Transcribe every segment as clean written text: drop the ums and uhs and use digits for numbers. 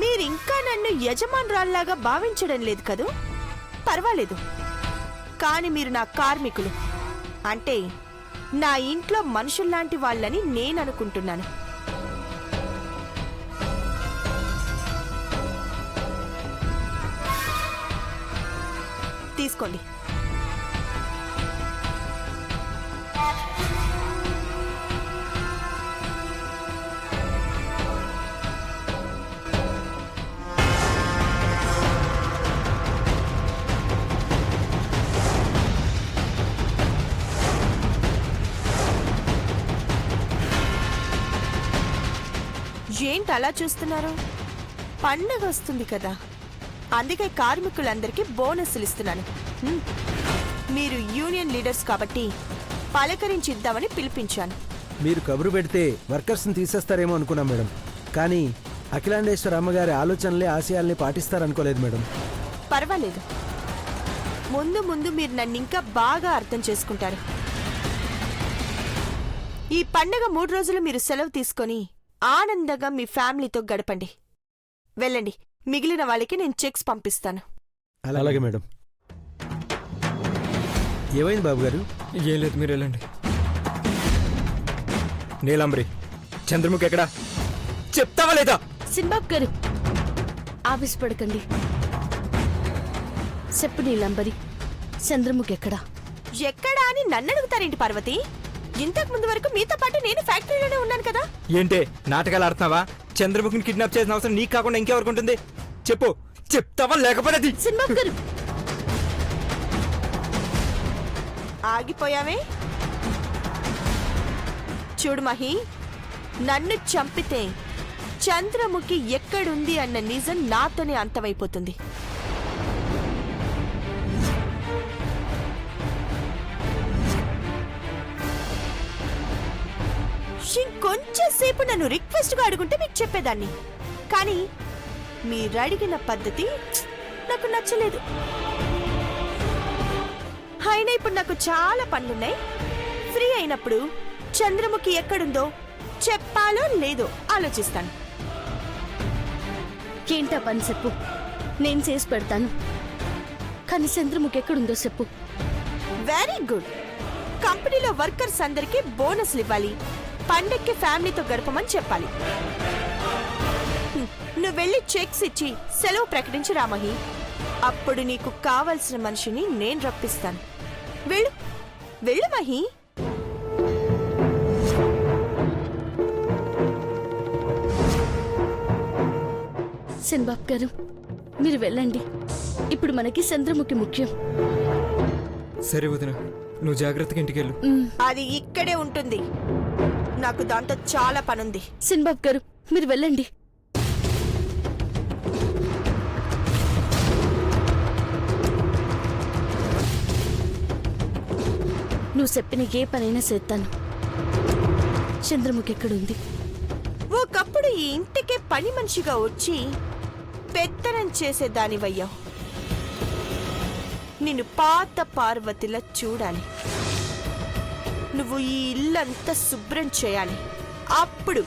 మీరింకా నన్ను యజమానురాల్లాగా భావించడం లేదు కదూ? పర్వాలేదు, కానీ మీరు నా కార్మికులు, అంటే నా ఇంట్లో మనుషుల్లాంటి వాళ్ళని నేను అనుకుంటున్నాను. తీసుకోండి. ఏంటి అలా చూస్తున్నారు? పండగ వస్తుంది కదా, అందుకే కార్మికులందరికీ బోనస్లు ఇస్తున్నాను. మీరు యూనియన్ లీడర్స్ కాబట్టి పలకరించిద్దామని పిలిపించాను. మీరు కబురు పెడితే వర్కర్స్ని తీసేస్తారేమో అనుకున్నాం మేడం, కానీ అఖిలాండేశ్వర అమ్మగారి ఆలోచనలే ఆశయాల్ని పాటిస్తారనుకోలేదు మేడం. పర్వాలేదు, ముందు ముందు మీరు నన్ను ఇంకా బాగా అర్థం చేసుకుంటారు. ఈ పండగ 3 రోజులు మీరు సెలవు తీసుకొని ఆనందంగా మీ ఫ్యామిలీతో గడపండి. వెళ్ళండి, మిగిలిన వాళ్ళకి నేను చెక్స్ పంపిస్తాను. అలాగే మేడం. ఏమైంది బాబు గారు? ఏం లేదు, మీరు వెళ్ళండి. నీలాంబరి, చంద్రముఖి ఎక్కడా చెప్తావా లేదా? సింబాబ్ గారు ఆవేశపడకండి. చెప్పు నీలాంబరి, చంద్రముఖి ఎక్కడా? ఎక్కడా అని నన్ను అడుగుతారేంటి పార్వతి? ఇంతకు ముందు వరకు మీతో పాటు నేను ఫ్యాక్టరీలోనే ఉన్నాను కదా. ఏంటే నాటకాలు ఆడుతున్నావా? చంద్రముఖిని కిడ్నాప్ చేసిన అవసరం నీకు కాకుండా ఇంకెవరికి ఉంటుంది? చెప్పు, చెప్తావా లేకపోతే? సింబాబ్ గారు ఆగిపోయావే? చూడు మహి, నన్ను చంపితే చంద్రముఖి ఎక్కడుంది అన్న నిజం నాతోనే అంతమైపోతుంది. ఇంకొంచెంసేపు నన్ను రిక్వెస్ట్గా అడుగుంటే మీకు చెప్పేదాన్ని, కానీ మీరు అడిగిన పద్ధతి నాకు నచ్చలేదు. అయినా ఇప్పుడు నాకు చాలా పనులున్నాయి. ఫ్రీ అయినప్పుడు చంద్రముఖి ఎక్కడుందో చెప్పాలో లేదో ఆలోచిస్తాను. ఏంటా పని చెప్పు, నేను చేసి పెడతాను. కానీ చంద్రముఖి ఎక్కడుందో చెప్పు. Very good. కంపెనీలో వర్కర్స్ అందరికీ బోనస్లు ఇవ్వాలి, పండక్కి ఫ్యామిలీతో గడపమని చెప్పాలి. నువ్వు వెళ్ళి చెక్స్ ఇచ్చి సెలవు ప్రకటించి రామహి. అప్పుడు నీకు కావలసిన మనిషిని నేను రప్పిస్తాను. వెళ్ళు వెళ్ళు మహి. సిన్బాబ్ గారు, మీరు వెళ్ళండి. ఇప్పుడు మనకి చంద్రముఖి ముఖ్యం. సరే వదిన, నువ్వు జాగ్రత్తగా ఇంటికెళ్ళు. అది ఇక్కడే ఉంటుంది, నాకు దాంతో చాలా పనుంది. సిన్బాబ్ గారు, మీరు వెళ్ళండి. నువ్వు చెప్పిన ఏ పనైనా చేస్తాను. చంద్రముఖి ఎక్కడుంది? ఒకప్పుడు ఈ ఇంటికే పని మనిషిగా వచ్చి పెత్తనం చేసేదానివయ్యావు. నిన్ను పాత పార్వతిలా చూడాలి. నువ్వు ఈ ఇల్లంతా శుభ్రం చేయాలి. అప్పుడు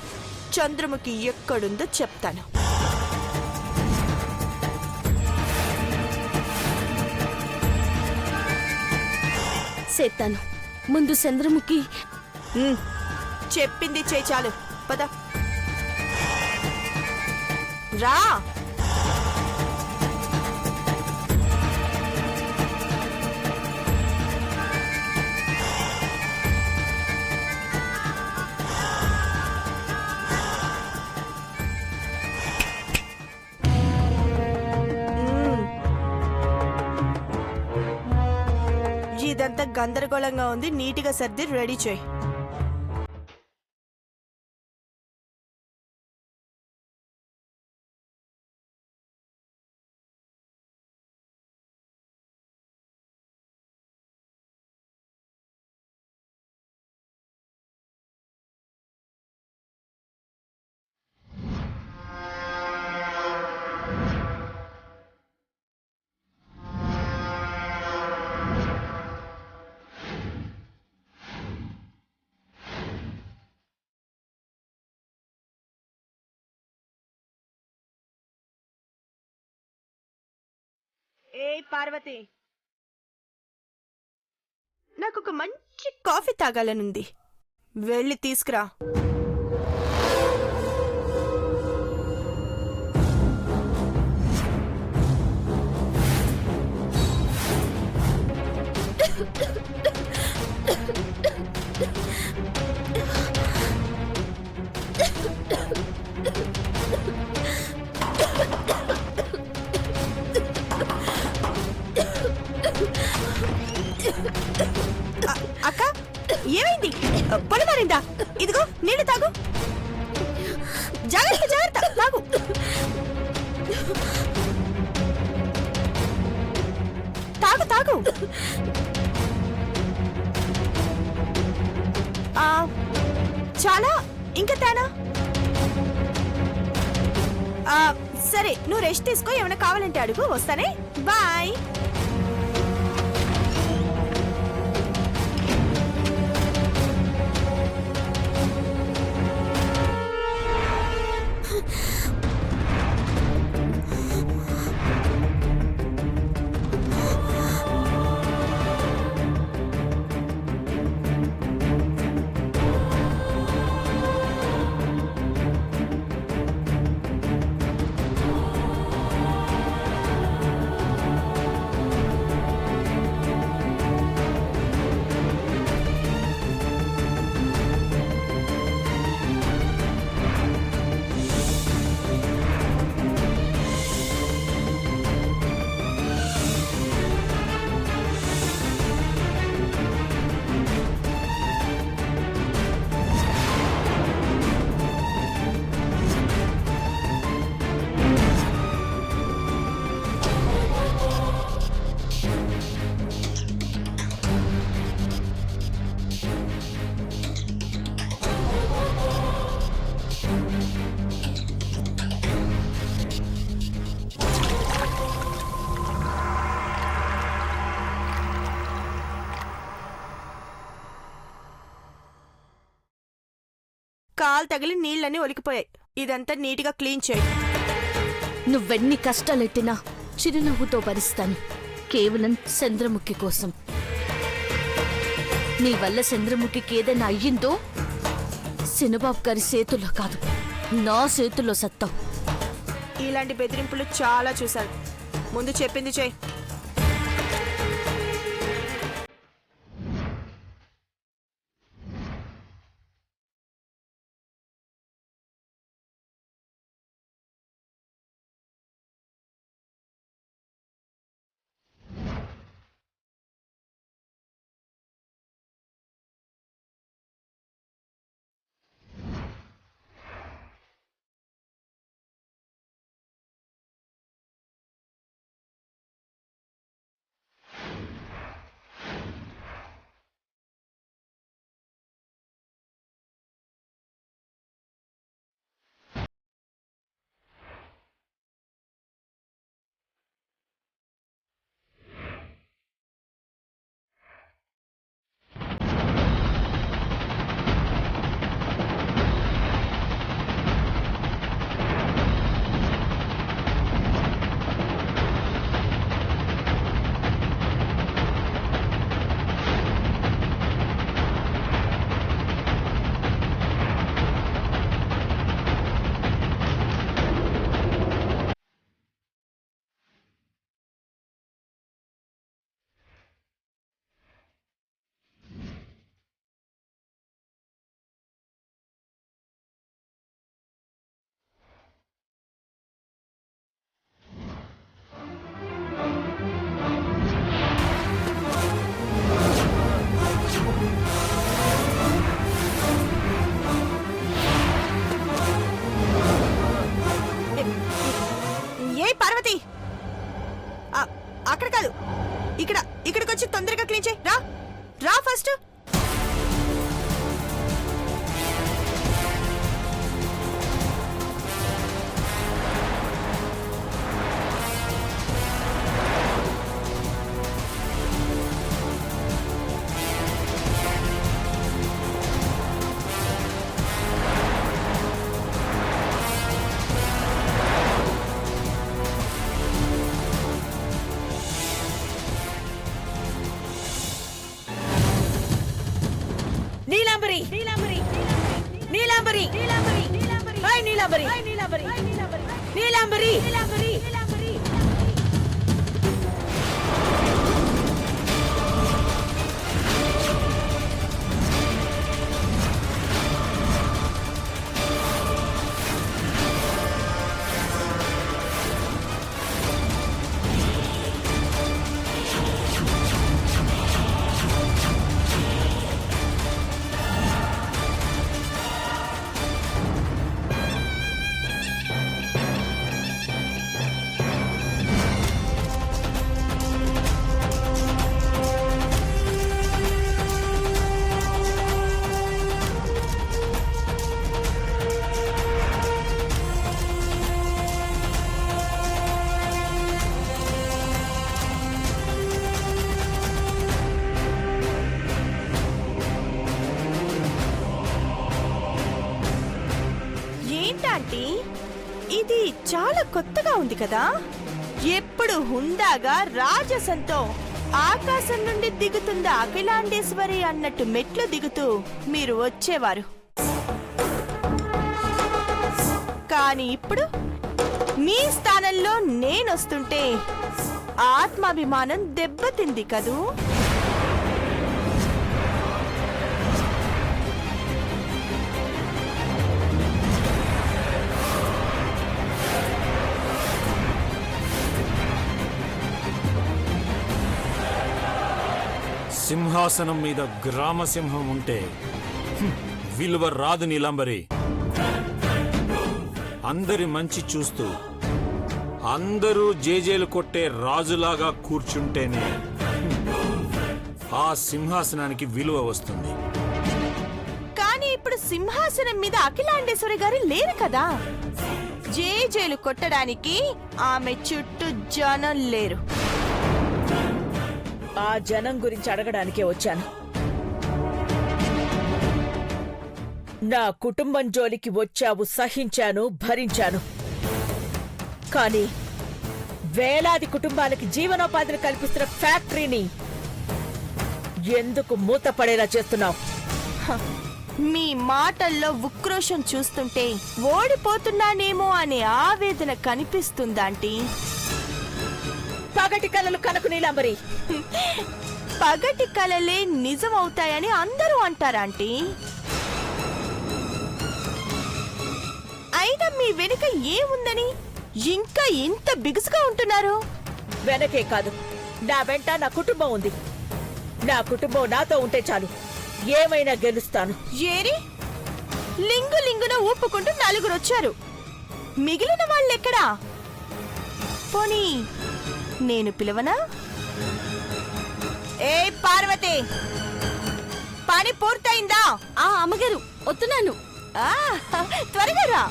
చంద్రముఖి ఎక్కడుందో చెప్తాను. చేస్తాను. ముందు చంద్రముఖి. చెప్పింది చేయి చాలు, పద రా. ఇదంతా గందరగోళంగా ఉంది, నీటిగా సర్ది రెడీ చేయి. ఏ పార్వతి, నాకు ఒక మంచి కాఫీ తాగాలనుంది, వెళ్ళి తీసుకురా. అక్క, ఏమైంది? పొడి మారిందా? ఇదిగో నీళ్ళు తాగు. జాగ్రత్త జాగ్రత్త, తాగు. తాగు తాగు. చాలా ఇంకా తేనా? సరే, నువ్వు రెస్ట్ తీసుకో, ఏమైనా కావాలంటే అడుగు, వస్తానే. బాయ్. కాలు తగిలి నీళ్ళన్నీ ఒలికిపోయాయి. ఇదంతా నీట్గా క్లీన్ చేయి. నువ్వెన్ని కష్టాలెట్టినా చిరునవ్వుతో భరిస్తాను, కేవలం చంద్రముఖి కోసం. నీ వల్ల చంద్రముఖికి ఏదైనా అయ్యిందో సినబాబు గారి చేతుల్లో కాదు, నా చేతుల్లో సత్తావు. ఇలాంటి బెదిరింపులు చాలా చూశాను. ముందు చెప్పింది చేయి. అక్కడ కాదు, ఇక్కడికి వచ్చి తొందరగా క్లీన్ చేయి. రా ఫస్ట్. నీలాంబరి నీలాంబరి ఏంటంటే ఇది చాలా కొత్తగా ఉంది కదా. ఎప్పుడు హుందాగా రాజసంతో ఆకాశం నుండి దిగుతుందా అఖిలాండేశ్వరి అన్నట్టు మెట్లు దిగుతూ మీరు వచ్చేవారు. కానీ ఇప్పుడు మీ స్థానంలో నేనొస్తుంటే ఆత్మాభిమానం దెబ్బతింది కదూ. సింహాసనం మీద గ్రామసింహం ఉంటే విలువ రాదు నీలాంబరి. అందరి మంచి చూస్తూ అందరూ జేజేలు కొట్టే రాజులాగా కూర్చుంటేనే ఆ సింహాసనానికి విలువ వస్తుంది. కానీ ఇప్పుడు సింహాసనం మీద అఖిలాండేశ్వరి గారు లేరు కదా. జేజేలు కొట్టడానికి ఆమె చుట్టూ జనం లేరు. ఆ జనం గురించి అడగడానికే వచ్చాను. నా కుటుంబం జోలికి వచ్చావు, సహించాను, భరించాను. కానీ వేలాది కుటుంబాలకి జీవనోపాధిని కల్పిస్తున్న ఫ్యాక్టరీని ఎందుకు మూతపడేలా చేస్తున్నావు? మీ మాటల్లో ఉక్రోషం చూస్తుంటే ఓడిపోతున్నానేమో అనే ఆవేదన కనిపిస్తుందాంటీ. పగటి కలలు కనకు నీలాంబరి. పగటి కలలే నిజమవుతాయని అందరూ అంటారాంటీ. అయినా మీ వెనుక ఏముందని ఇంకా ఇంత బిగుసుగా ఉంటున్నారు? వెనకే కాదు, నా వెంట నా కుటుంబం ఉంది. నా కుటుంబం నాతో ఉంటే చాలు, ఏమైనా గెలుస్తాను. ఏరి లింగు లింగున ఊపుకుంటూ నలుగురు వచ్చారు. మిగిలిన వాళ్ళెక్కడా? పోనీ నేను పిలవనా? ఏ పార్వతి, పని పూర్తయిందా? అమ్మగారు వస్తున్నాను. త్వరగా రా.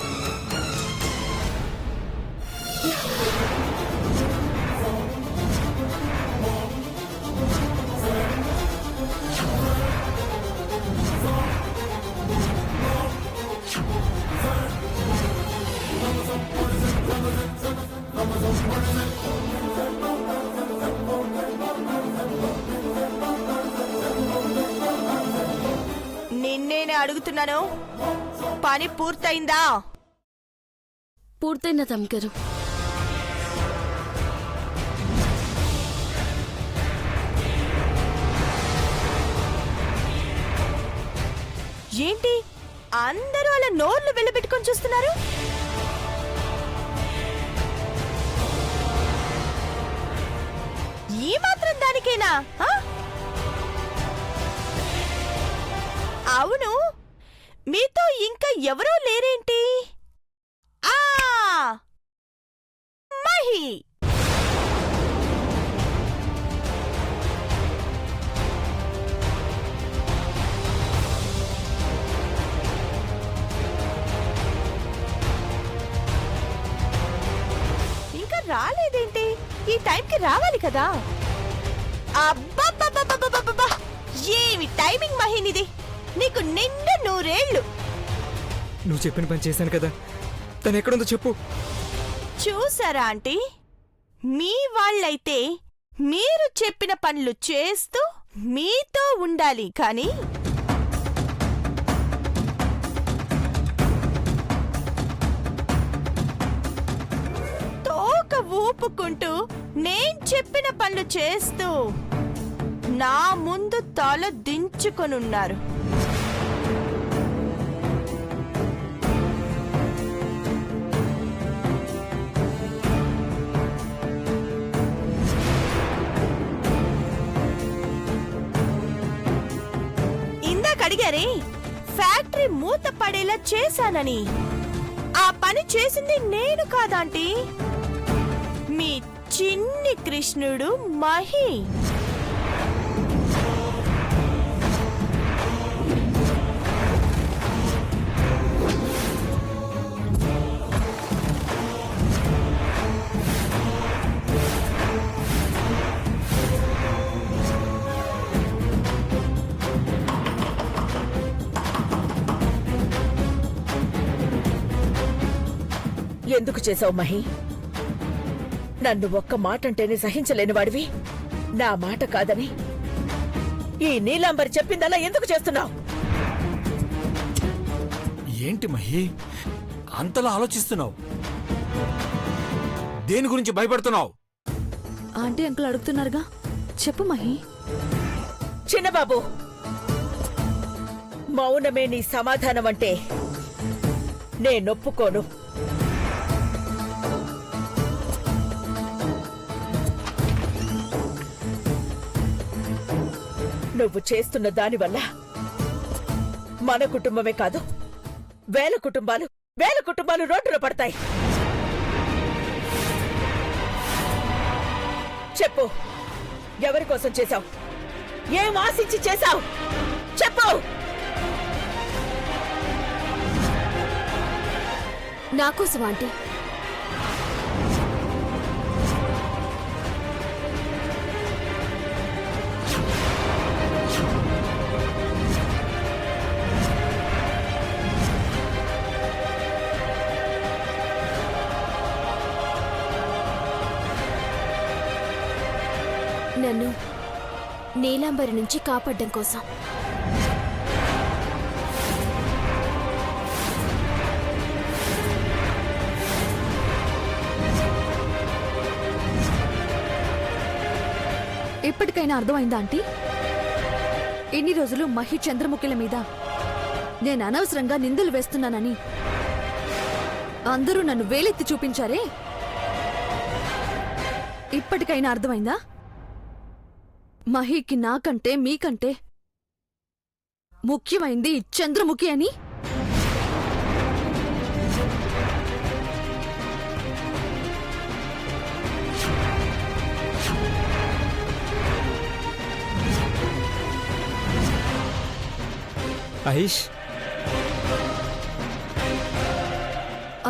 నిన్నేనే అడుగుతున్నాను, పని పూర్తయిందా? పూర్తయినది అమ్మగారు. ఏంటి అందరూ అలా నోర్లు వెళ్ళబెట్టుకొని చూస్తున్నారు? ఈ మాత్రం దానికేనా? అవును, మీతో ఇంకా ఎవరూ లేరేంటి? మహి. ఇంకా రాలేదేంటి? ఈ టైంకి రావాలి కదా. అబ్బబ్బబ్బబ్బబ్బబ్బబ్బా, ఏమి టైమింగ్ మహినిది. నీకు నిండా 100 ఏళ్ళు. నువ్వు చెప్పిన పని చేశాను కదా, తను ఎక్కడుందో చెప్పు. చూసారా ఆంటీ, మీ వాళ్ళైతే మీరు చెప్పిన పనులు చేస్తూ మీతో ఉండాలి, కానీ మూక ఊపుకుంటూ నేను చెప్పిన పనులు చేస్తూ నా ముందు తల దించుకొనున్నారు. ఇందాక అడిగారే ఫ్యాక్టరీ మూత పడేలా చేశానని. ఆ పని చేసింది నేను కాదాంటీ, మీ చిన్ని కృష్ణుడు మహి. ఎందుకు చేశావు మహి? నన్ను ఒక్క మాట అంటేనే సహించలేని వాడివి నా మాట కాదని ఈ నీలాంబరి చెప్పిందలా ఎందుకు చేస్తున్నావు? ఏంటి మహి అంతలా ఆలోచిస్తున్నావు? దేని గురించి భయపడుతున్నావు? ఆంటీ అంకుల్ అడుగుతున్నారుగా, చెప్పు మహి. చిన్నబాబు, మౌనమే నీ సమాధానం అంటే నేనొప్పుకోను. నువ్వు చేస్తున్న దానివల్ల మన కుటుంబమే కాదు, వేల కుటుంబాలు రోడ్డున పడతాయి. చెప్పు, ఎవరి కోసం చేశావు? ఏం ఆశించి చేశావు? చెప్పు. నా కోసం ఆంటీ. నన్ను నీలాంబరి నుంచి కాపాడడం కోసం. ఇప్పటికైనా అర్థమైందా ఆంటీ? ఇన్ని రోజులు మహి చంద్రముఖిల మీద నేను అనవసరంగా నిందలు వేస్తున్నానని అందరూ నన్ను వేలెత్తి చూపించారే. ఇప్పటికైనా అర్థమైందా? మహికి నాకంటే మీకంటే ముఖ్యమైంది చంద్రముఖి అని. మహేష్,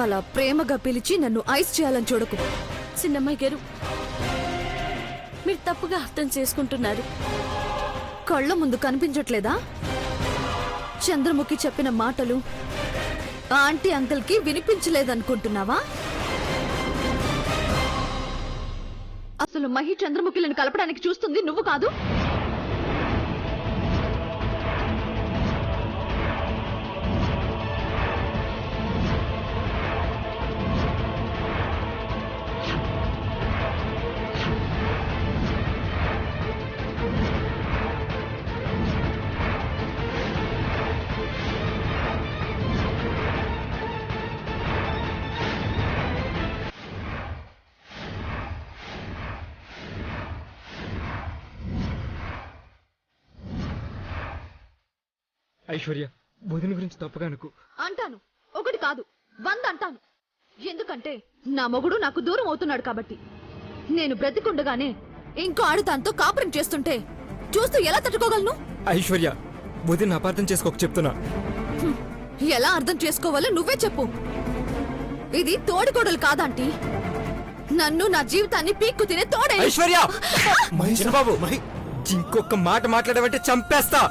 అలా ప్రేమగా పిలిచి నన్ను ఐస్ చేయాలని చూడకు. చిన్నమ్మాయి గారు, మీరు తప్పుగా అర్థం చేసుకుంటున్నారు. కళ్ళ ముందు కనిపించట్లేదా? చంద్రముఖి చెప్పిన మాటలు ఆంటీ అంకుల్కి వినిపించలేదనుకుంటున్నావా? అసలు మహి చంద్రముఖిలను కలపడానికి చూస్తుంది నువ్వు కాదు. ఐశ్వర్య, బుధుని గురించి తప్పుగా అనుకో. అంటాను, ఒకటి కాదు 100 అంటాను. ఎందుకంటే నా మొగుడు నాకు దూరం అవుతున్నాడు కాబట్టి. నేను బ్రతికుండగానే ఇంకో ఆడదాంతో కాపురం చేస్తుంటే చూస్తూ ఎలా తట్టుకోగలను? ఐశ్వర్య, బుధిని అపార్థం చేసుకోక చెప్తున్నా. ఎలా అర్థం చేసుకోవాలో నువ్వే చెప్పు. ఇది తోడికోడలు కాదంటీ, నన్ను నా జీవితాన్ని పీక్కు తినే తోడే. ఐశ్వర్య, బాబు ఇంకొక మాట మాట్లాడమంటే చంపేస్తా.